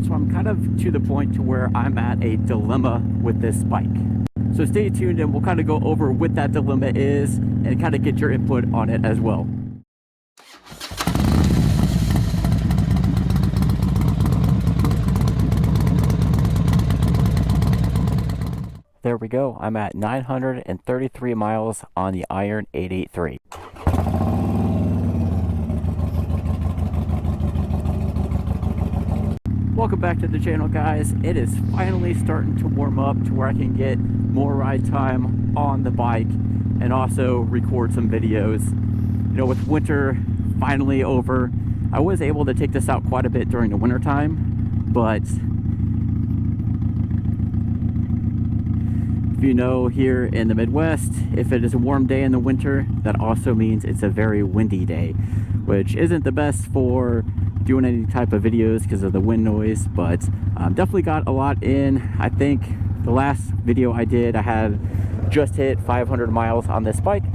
So I'm kind of to the point to where I'm at a dilemma with this bike. So stay tuned and we'll kind of go over what that dilemma is and kind of get your input on it as well. There we go. I'm at 933 miles on the Iron 883. Welcome back to the channel, guys. It is finally starting to warm up to where I can get more ride time on the bike and also record some videos. You know, with winter finally over, I was able to take this out quite a bit during the winter time, but if you know, here in the Midwest, if it is a warm day in the winter, that also means it's a very windy day, which isn't the best for doing any type of videos because of the wind noise, but definitely got a lot in. I think the last video I did, I had just hit 500 miles on this bike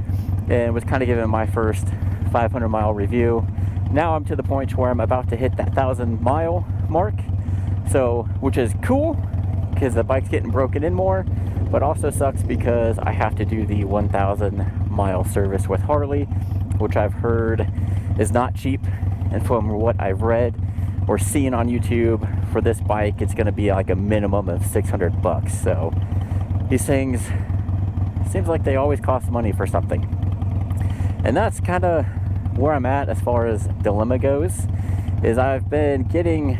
and was kind of giving my first 500 mile review. Now I'm to the point where I'm about to hit that 1,000 mile mark, so which is cool because the bike's getting broken in more, but also sucks because I have to do the 1,000 mile service with Harley, which I've heard is not cheap. And from what I've read or seen on YouTube for this bike, it's going to be like a minimum of 600 bucks. So these things, seems like they always cost money for something. And that's kind of where I'm at as far as dilemma goes, is I've been getting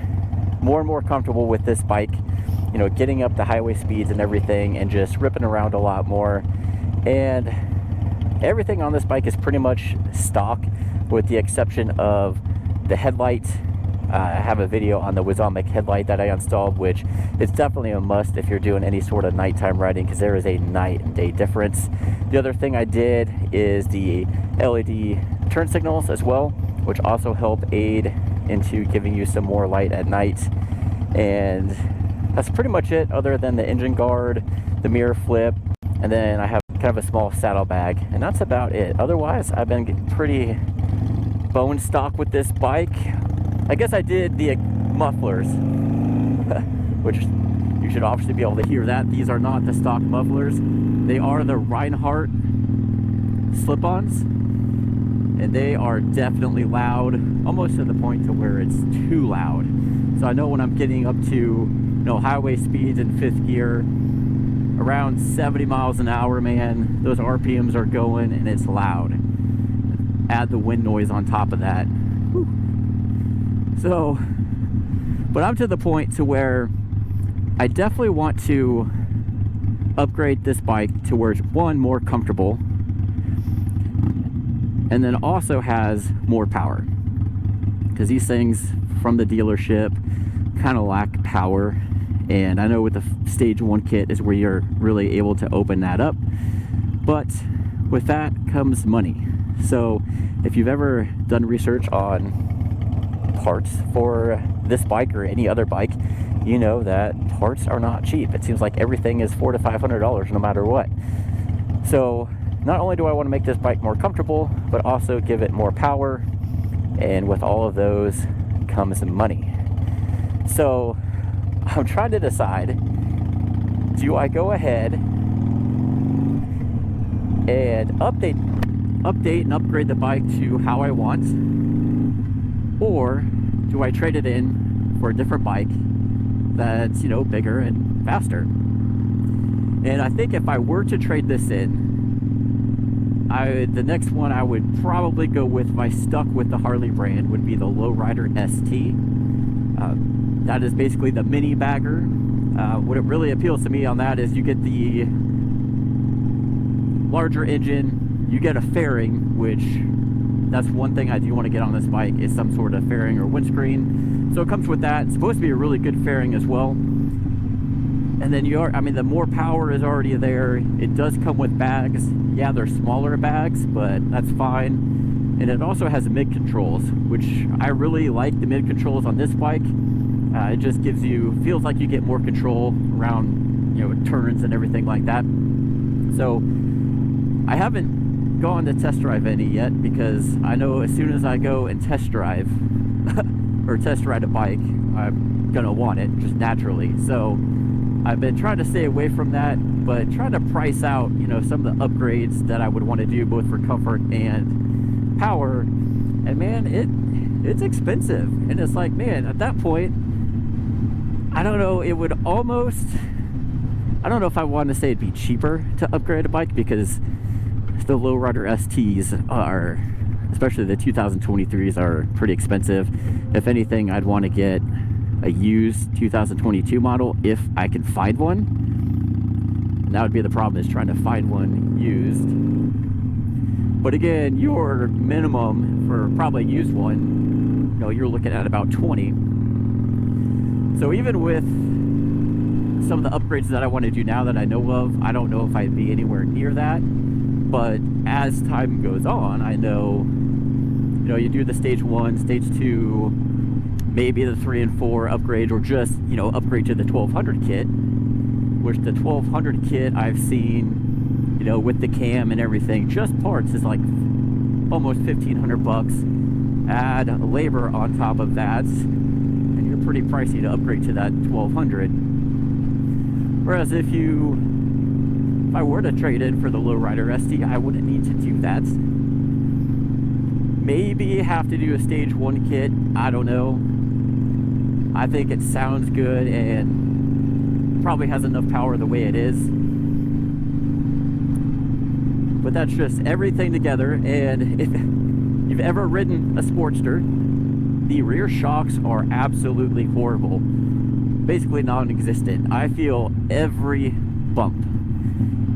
more and more comfortable with this bike, you know, getting up to highway speeds and everything and just ripping around a lot more. And everything on this bike is pretty much stock with the exception of the headlight. I have a video on the Wizomic headlight that I installed, which is definitely a must if you're doing any sort of nighttime riding because there is a night and day difference. The other thing I did is the LED turn signals as well, which also help aid into giving you some more light at night. And that's pretty much it, other than the engine guard, the mirror flip, and then I have kind of a small saddlebag, and that's about it. Otherwise, I've been getting pretty bone stock with this bike. I guess I did the mufflers, which you should obviously be able to hear that. These are not the stock mufflers. They are the Reinhardt slip-ons, and they are definitely loud, almost to the point to where it's too loud. So I know when I'm getting up to, you know, highway speeds in 5th gear, around 70 miles an hour, man, those RPMs are going and it's loud. Add the wind noise on top of that. Whew. So, but I'm to the point to where I definitely want to upgrade this bike to where it's, one, more comfortable, and then also has more power, because these things from the dealership kind of lack power. And I know with the stage 1 kit is where you're really able to open that up, but with that comes money. So if you've ever done research on parts for this bike or any other bike, you know that parts are not cheap. It seems like everything is $400 to $500 no matter what. So not only do I want to make this bike more comfortable, but also give it more power, and with all of those comes money. So I'm trying to decide, do I go ahead and update and upgrade the bike to how I want, or do I trade it in for a different bike that's, you know, bigger and faster? And I think if I were to trade this in, the next one I would probably go with, if I stuck with the Harley brand, would be the Lowrider ST. That is basically the mini bagger. What it really appeals to me on that is you get the larger engine, you get a fairing, which that's one thing I do want to get on this bike, is some sort of fairing or windscreen. So it comes with that. It's supposed to be a really good fairing as well. And then the more power is already there. It does come with bags. Yeah, they're smaller bags, but that's fine. And it also has mid controls, which I really like the mid controls on this bike. It just feels like you get more control around, you know, turns and everything like that. So I haven't gone to test drive any yet, because I know as soon as I go and test drive or test ride a bike, I'm gonna want it just naturally. So I've been trying to stay away from that, but trying to price out, you know, some of the upgrades that I would want to do both for comfort and power. And man, it's expensive. And it's like, man, at that point, I don't know, it would almost, I don't know if I want to say it'd be cheaper to upgrade a bike, because the lowrider STs are, especially the 2023s, are pretty expensive. If anything, I'd want to get a used 2022 model if I can find one. And that would be the problem, is trying to find one used. But again, your minimum for probably a used one, you know, you're looking at about 20. So even with some of the upgrades that I want to do now that I know of, I don't know if I'd be anywhere near that. But as time goes on, I know, you know, you do the stage 1, stage 2, maybe the 3 and 4 upgrade, or just, you know, upgrade to the 1200 kit, which the 1200 kit I've seen, you know, with the cam and everything, just parts is like almost 1,500 bucks. Add labor on top of that, and you're pretty pricey to upgrade to that 1200. Whereas if I were to trade in for the lowrider ST, I wouldn't need to do that. Maybe have to do a stage 1 kit, I don't know. I think it sounds good and probably has enough power the way it is. But that's just everything together. And if you've ever ridden a Sportster, the rear shocks are absolutely horrible. Basically non-existent. I feel every bump.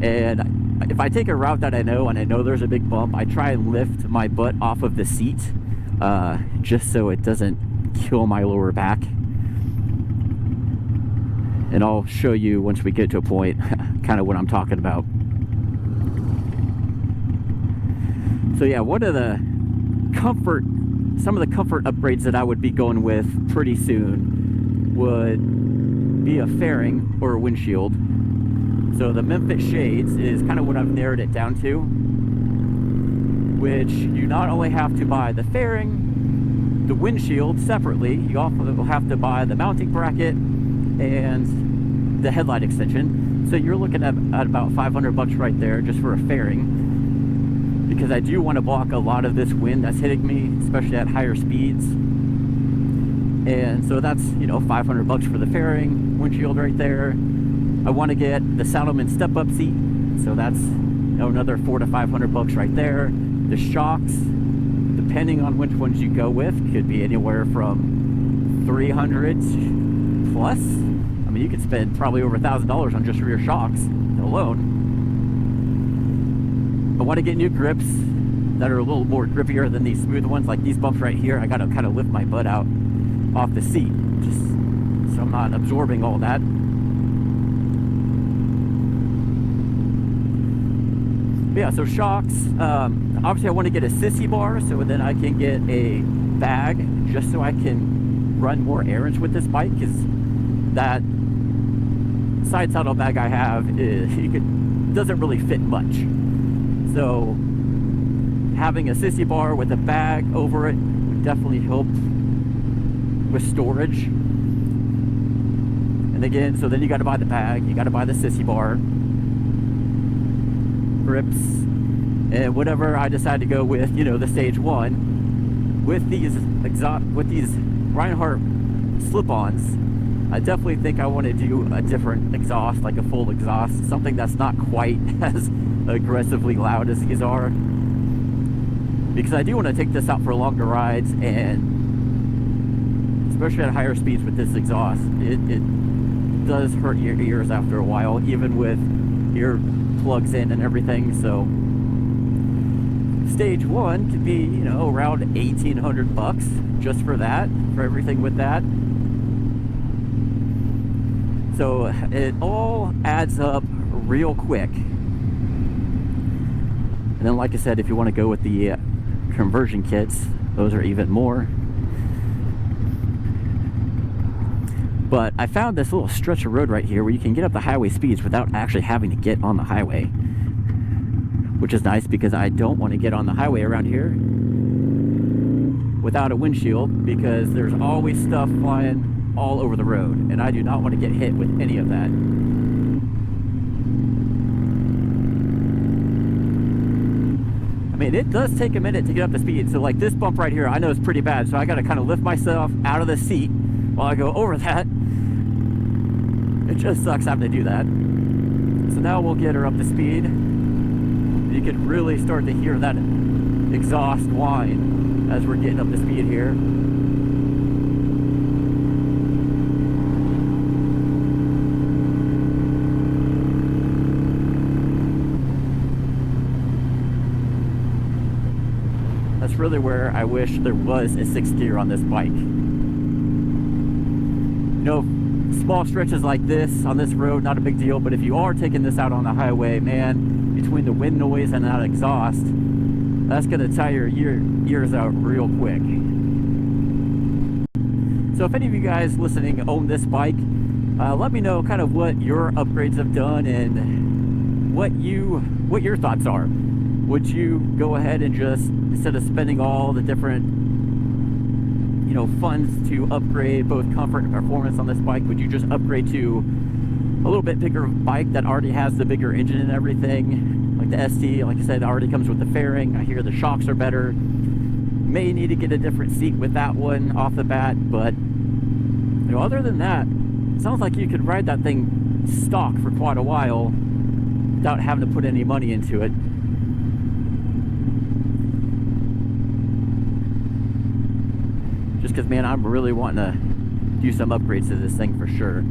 And if I take a route that I know, and I know there's a big bump, I try and lift my butt off of the seat, just so it doesn't kill my lower back. And I'll show you once we get to a point kind of what I'm talking about. So yeah, one of the some of the comfort upgrades that I would be going with pretty soon would be a fairing or a windshield. So the Memphis Shades is kind of what I've narrowed it down to, which you not only have to buy the fairing, the windshield separately, you also have to buy the mounting bracket and the headlight extension. So you're looking at about 500 bucks right there just for a fairing, because I do want to block a lot of this wind that's hitting me, especially at higher speeds. And so that's, you know, 500 bucks for the fairing, windshield right there. I want to get the Saddlemen step-up seat, so that's, you know, another 400 to 500 bucks right there. The shocks, depending on which ones you go with, could be anywhere from 300 plus. I mean, you could spend probably over $1,000 on just rear shocks alone. I want to get new grips that are a little more grippier than these smooth ones. Like these bumps right here, I got to kind of lift my butt out off the seat, just so I'm not absorbing all that. Yeah, so shocks, obviously I want to get a sissy bar so then I can get a bag just so I can run more errands with this bike, because that side saddle bag I have doesn't really fit much. So having a sissy bar with a bag over it would definitely help with storage. And again, so then you got to buy the bag, you got to buy the sissy bar, grips, and whatever I decide to go with, you know, the stage 1 with these Reinhardt slip-ons. I definitely think I want to do a different exhaust, like a full exhaust, something that's not quite as aggressively loud as these are, because I do want to take this out for longer rides, and especially at higher speeds with this exhaust, it does hurt your ears after a while, even with ear plugs in and everything. So stage 1 could be, you know, around 1,800 bucks just for that, for everything with that. So it all adds up real quick. And then, like I said, if you want to go with the conversion kits, those are even more. But I found this little stretch of road right here where you can get up the highway speeds without actually having to get on the highway, which is nice, because I don't want to get on the highway around here without a windshield, because there's always stuff flying all over the road, and I do not want to get hit with any of that. I mean, it does take a minute to get up to speed. So like this bump right here, I know it's pretty bad. So I got to kind of lift myself out of the seat while I go over that. It just sucks having to do that. So now we'll get her up to speed. You can really start to hear that exhaust whine as we're getting up to speed here. That's really where I wish there was a 6th gear on this bike. You know, small stretches like this on this road, not a big deal, but if you are taking this out on the highway, man, between the wind noise and that exhaust, that's going to tire your ears out real quick. So if any of you guys listening own this bike, let me know kind of what your upgrades have done and what your thoughts are. Would you go ahead and just, instead of spending all the different, you know, funds to upgrade both comfort and performance on this bike, would you just upgrade to a little bit bigger bike that already has the bigger engine and everything? Like the ST, like I said, already comes with the fairing. I hear the shocks are better. May need to get a different seat with that one off the bat, but you know, other than that, it sounds like you could ride that thing stock for quite a while without having to put any money into it. Just because, man, I'm really wanting to do some upgrades to this thing for sure.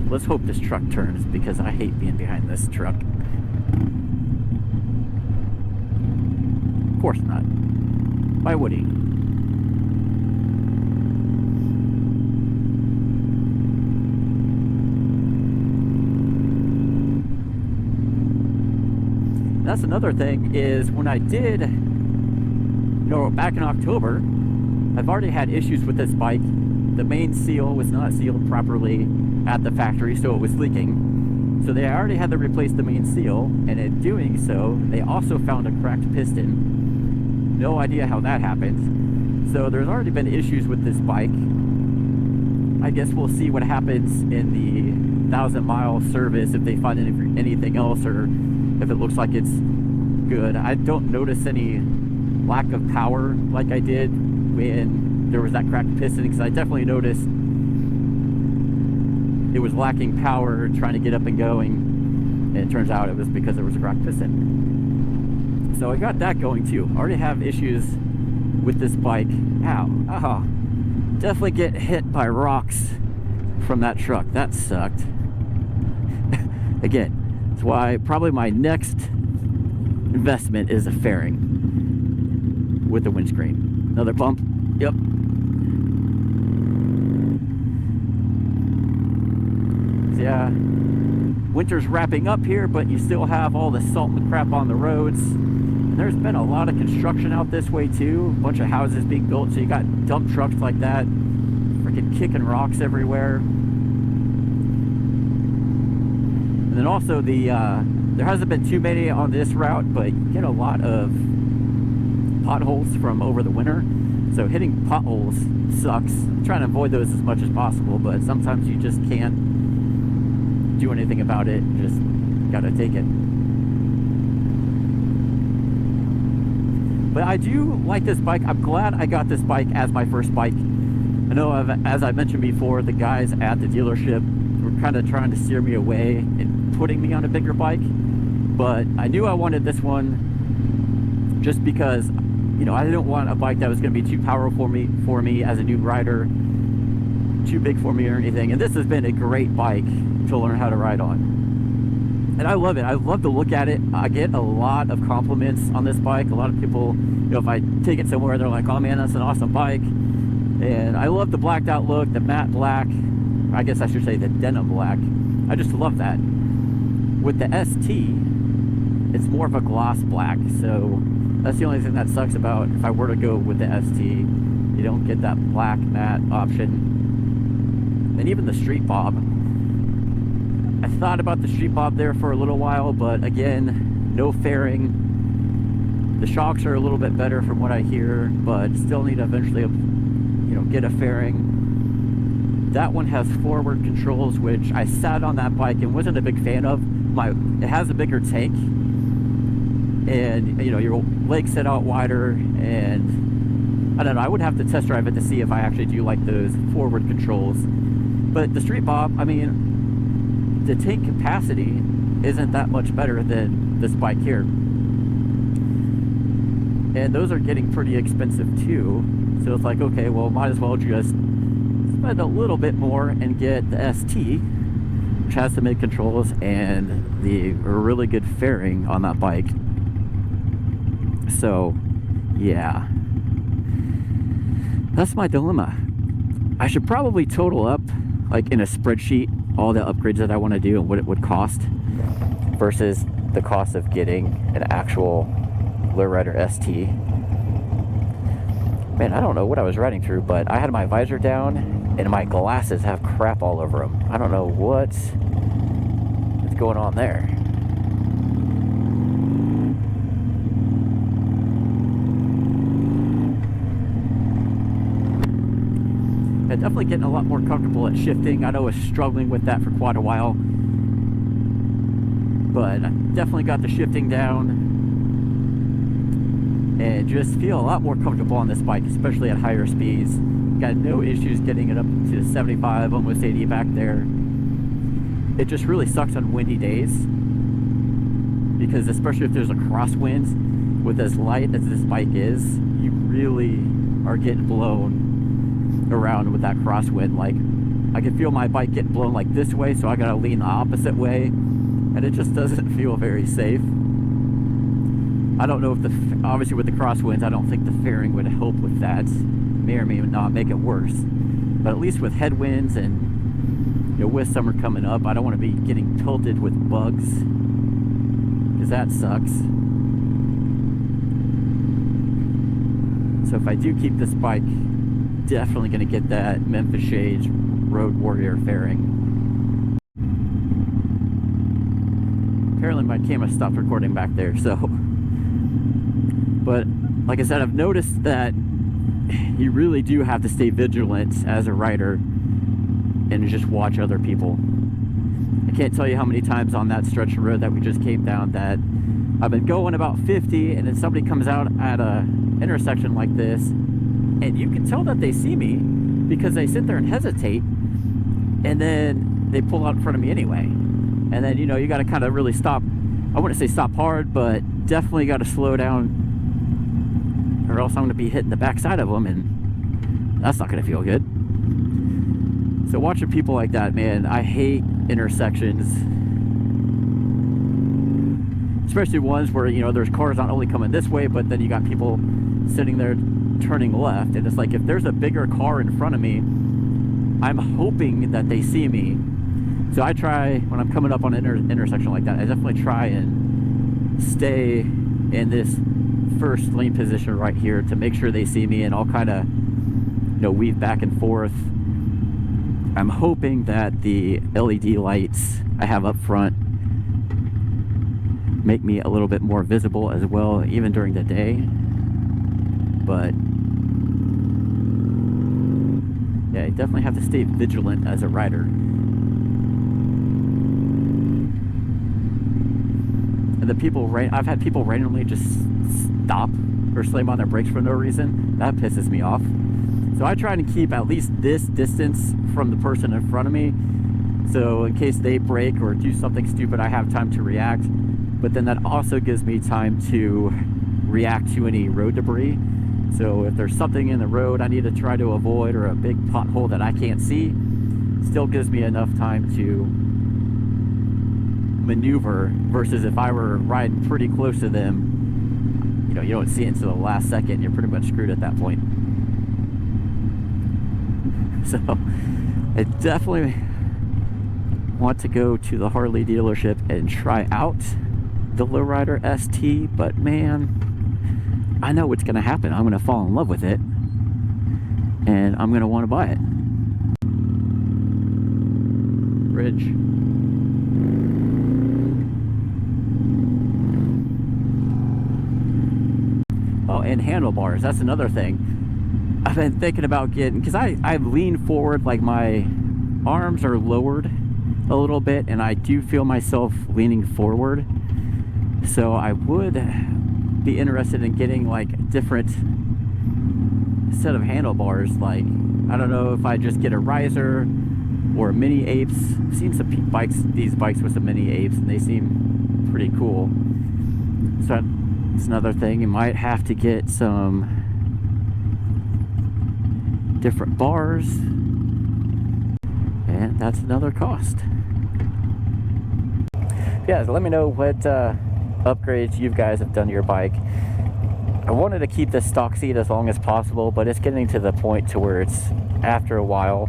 Let's hope this truck turns, because I hate being behind this truck. Of course not. Why would he? That's another thing, is when I did, you know, back in October, I've already had issues with this bike. The main seal was not sealed properly at the factory, so it was leaking. So they already had to replace the main seal, and in doing so, they also found a cracked piston. No idea how that happened. So there's already been issues with this bike. I guess we'll see what happens in the 1,000-mile service, if they find anything else, or if it looks like it's good. I don't notice any lack of power like I did when there was that cracked piston, because I definitely noticed it was lacking power trying to get up and going, and it turns out it was because there was a cracked piston. So I got that going too. I already have issues with this bike. Ow. Oh, definitely get hit by rocks from that truck. That sucked. Again, that's why probably my next investment is a fairing with the windscreen. Another bump. Yep. Yeah. Winter's wrapping up here, but you still have all the salt and crap on the roads. And there's been a lot of construction out this way too. A bunch of houses being built, so you got dump trucks like that, freaking kicking rocks everywhere. And then also there hasn't been too many on this route, but you get a lot of potholes from over the winter. So hitting potholes sucks. I'm trying to avoid those as much as possible, but sometimes you just can't do anything about it. You just gotta take it. But I do like this bike. I'm glad I got this bike as my first bike. I know, as I mentioned before, the guys at the dealership were kind of trying to steer me away and putting me on a bigger bike, but I knew I wanted this one just because, you know, I didn't want a bike that was going to be too powerful for me as a new rider, too big for me or anything. And this has been a great bike to learn how to ride on. And I love it. I love to look at it. I get a lot of compliments on this bike. A lot of people, you know, if I take it somewhere, they're like, oh man, that's an awesome bike. And I love the blacked out look, the matte black. I guess I should say the denim black. I just love that. With the ST, it's more of a gloss black. So that's the only thing that sucks about if I were to go with the ST. You don't get that black matte option. And even the street bob. I thought about the street bob there for a little while, but again, no fairing. The shocks are a little bit better from what I hear, but still need to eventually, you know, get a fairing. That one has forward controls, which I sat on that bike and wasn't a big fan of. It has a bigger tank, and you know, your legs sit out wider, and I don't know, I would have to test drive it to see if I actually do like those forward controls. But the Street Bob, I mean, the tank capacity isn't that much better than this bike here. And those are getting pretty expensive too. So it's like, okay, well, might as well just spend a little bit more and get the ST, which has the mid controls and the really good fairing on that bike. So, yeah. That's my dilemma. I should probably total up, like in a spreadsheet, all the upgrades that I want to do and what it would cost versus the cost of getting an actual Lowrider ST. Man, I don't know what I was riding through, but I had my visor down and my glasses have crap all over them. I don't know what's going on there. I'm definitely getting a lot more comfortable at shifting. I know I was struggling with that for quite a while, but I definitely got the shifting down and just feel a lot more comfortable on this bike, especially at higher speeds. Got no issues getting it up to 75, almost 80 back there. It just really sucks on windy days, because especially if there's a crosswind, with as light as this bike is, you really are getting blown around with that crosswind. Like, I can feel my bike getting blown like this way, so I gotta lean the opposite way, and it just doesn't feel very safe. I don't know if obviously with the crosswinds, I don't think the fairing would help with that. May or may not make it worse. But at least with headwinds and, you know, with summer coming up, I don't want to be getting tilted with bugs, because that sucks. So if I do keep this bike, definitely going to get that Memphis Shades Road Warrior fairing. Apparently my camera stopped recording back there, so. But like I said, I've noticed that you really do have to stay vigilant as a rider and just watch other people. I can't tell you how many times on that stretch of road that we just came down that I've been going about 50 and then somebody comes out at a intersection like this and you can tell that they see me because they sit there and hesitate and then they pull out in front of me anyway. And then, you know, you got to kind of really stop. I wouldn't say stop hard, but definitely got to slow down, or else I'm going to be hitting the backside of them, and that's not going to feel good. So watching people like that, man, I hate intersections, especially ones where, you know, there's cars not only coming this way, but then you got people sitting there turning left, and it's like, if there's a bigger car in front of me, I'm hoping that they see me. So I try, when I'm coming up on an intersection like that, I definitely try and stay in this first lane position right here to make sure they see me, and I'll kind of, you know, weave back and forth. I'm hoping that the LED lights I have up front make me a little bit more visible as well, even during the day. But yeah, you definitely have to stay vigilant as a rider. And the people, I've had people randomly just stop or slam on their brakes for no reason. That pisses me off. So I try to keep at least this distance from the person in front of me, so in case they brake or do something stupid, I have time to react. But then that also gives me time to react to any road debris. So if there's something in the road I need to try to avoid, or a big pothole that I can't see, still gives me enough time to maneuver, versus if I were riding pretty close to them, you know, you don't see it until the last second, you're pretty much screwed at that point. So I definitely want to go to the Harley dealership and try out the Lowrider ST, but man, I know what's going to happen. I'm going to fall in love with it, and I'm going to want to buy it. Bridge. Oh, and handlebars. That's another thing I've been thinking about getting, because I lean forward, like my arms are lowered a little bit, and I do feel myself leaning forward. So I would be interested in getting like a different set of handlebars. Like, I don't know if I just get a riser or mini apes. I've seen some these bikes with some mini apes, and they seem pretty cool. So it's another thing. You might have to get some different bars, and that's another cost. Yeah, so let me know what upgrades you guys have done to your bike. I wanted to keep the stock seat as long as possible, but it's getting to the point to where it's, after a while,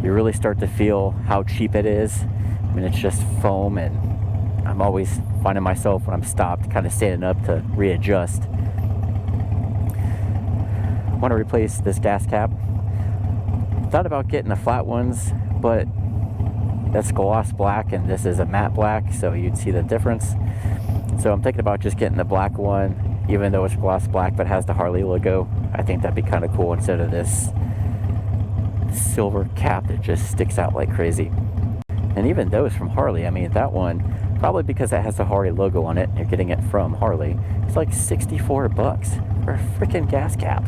you really start to feel how cheap it is. I mean, it's just foam, and I'm always finding myself when I'm stopped kind of standing up to readjust. I want to replace this gas cap. Thought about getting the flat ones, but that's gloss black and this is a matte black, so you'd see the difference. So I'm thinking about just getting the black one, even though it's gloss black but has the Harley logo. I think that'd be kind of cool instead of this silver cap that just sticks out like crazy. And even those from Harley, I mean, that one, probably because it has the Harley logo on it, you're getting it from Harley, it's like 64 bucks for a freaking gas cap.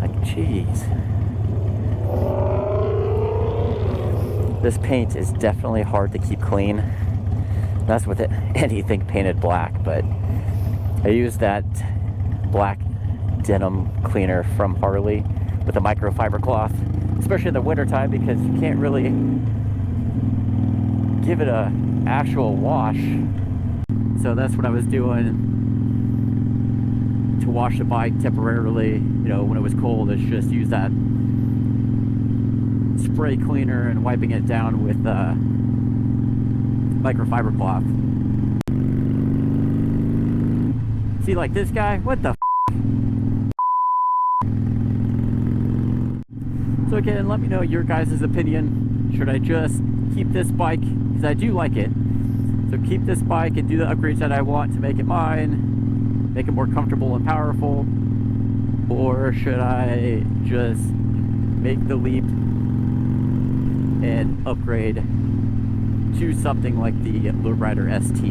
Like, jeez. This paint is definitely hard to keep clean. That's with it, anything painted black, but I use that black denim cleaner from Harley with a microfiber cloth, especially in the wintertime, because you can't really give it a actual wash. So that's what I was doing to wash the bike temporarily, you know, when it was cold. It's just use that spray cleaner and wiping it down with microfiber cloth. See, like this guy, what the f? So again, let me know your guys' opinion. Should I just keep this bike, because I do like it, so keep this bike and do the upgrades that I want to make it mine, make it more comfortable and powerful, or should I just make the leap and upgrade to something like the Lowrider ST?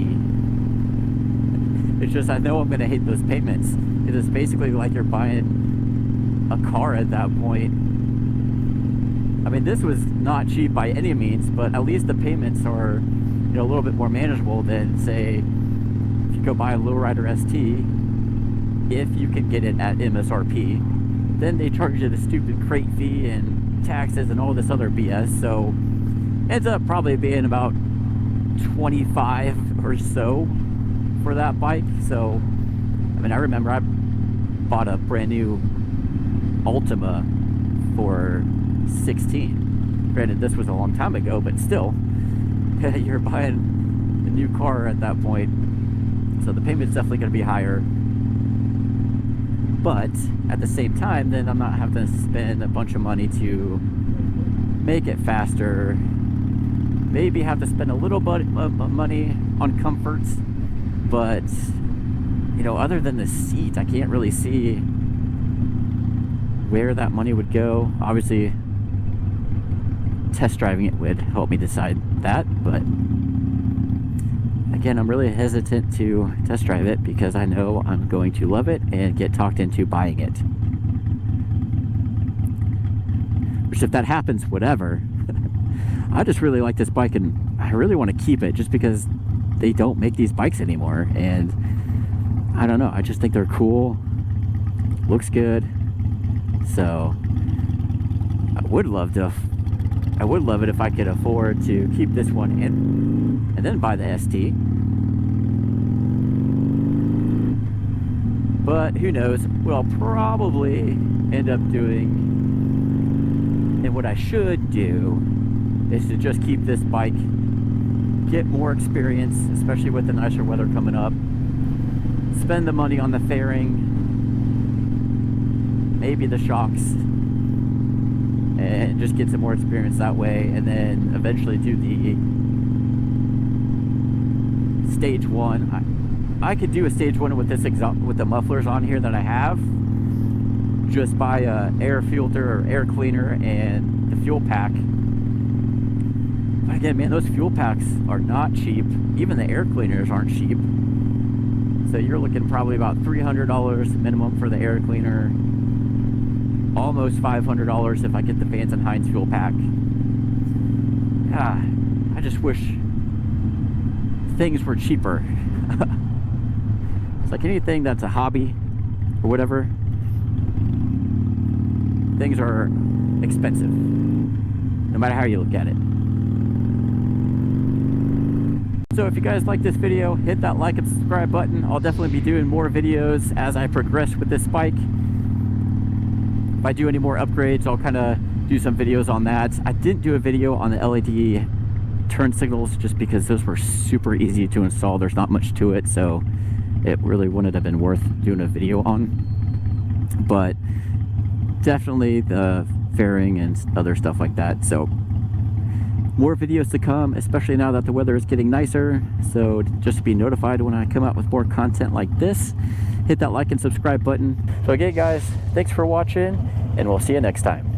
It's just, I know I'm going to hate those payments. It is basically like you're buying a car at that point. I mean, this was not cheap by any means, but at least the payments are, you know, a little bit more manageable than, say, if you go buy a Lowrider ST, if you can get it at MSRP, then they charge you the stupid crate fee and taxes and all this other BS, so ends up probably being about $25 or so for that bike. So, I mean, I remember I bought a brand new Altima for $16. Granted, this was a long time ago, but still, you're buying a new car at that point, so the payment's definitely going to be higher. But at the same time, then I'm not having to spend a bunch of money to make it faster. Maybe have to spend a little bit of money on comforts, but you know, other than the seat, I can't really see where that money would go. Obviously, test driving it would help me decide that, but again, I'm really hesitant to test drive it because I know I'm going to love it and get talked into buying it. Which, if that happens, whatever. I just really like this bike and I really want to keep it just because they don't make these bikes anymore, and I don't know, I just think they're cool, looks good. So I would love it if I could afford to keep this one in and then buy the ST. But who knows what I'll probably end up doing, and what I should do is to just keep this bike, get more experience, especially with the nicer weather coming up, spend the money on the fairing, maybe the shocks, and just get some more experience that way, and then eventually do the stage one. I could do a stage one with this with the mufflers on here that I have. Just buy a air filter or air cleaner and the fuel pack, again, man, those fuel packs are not cheap. Even the air cleaners aren't cheap. So you're looking probably about $300 minimum for the air cleaner. Almost $500 if I get the Vance and Hines fuel pack. Yeah, I just wish things were cheaper. It's like anything that's a hobby or whatever, things are expensive, no matter how you look at it. So if you guys like this video, hit that like and subscribe button. I'll definitely be doing more videos as I progress with this bike. If I do any more upgrades, I'll kind of do some videos on that. I didn't do a video on the LED turn signals just because those were super easy to install. There's not much to it, so it really wouldn't have been worth doing a video on. But definitely the fairing and other stuff like that. So more videos to come, especially now that the weather is getting nicer. So just be notified when I come out with more content like this. Hit that like and subscribe button. So again, guys, thanks for watching, and we'll see you next time.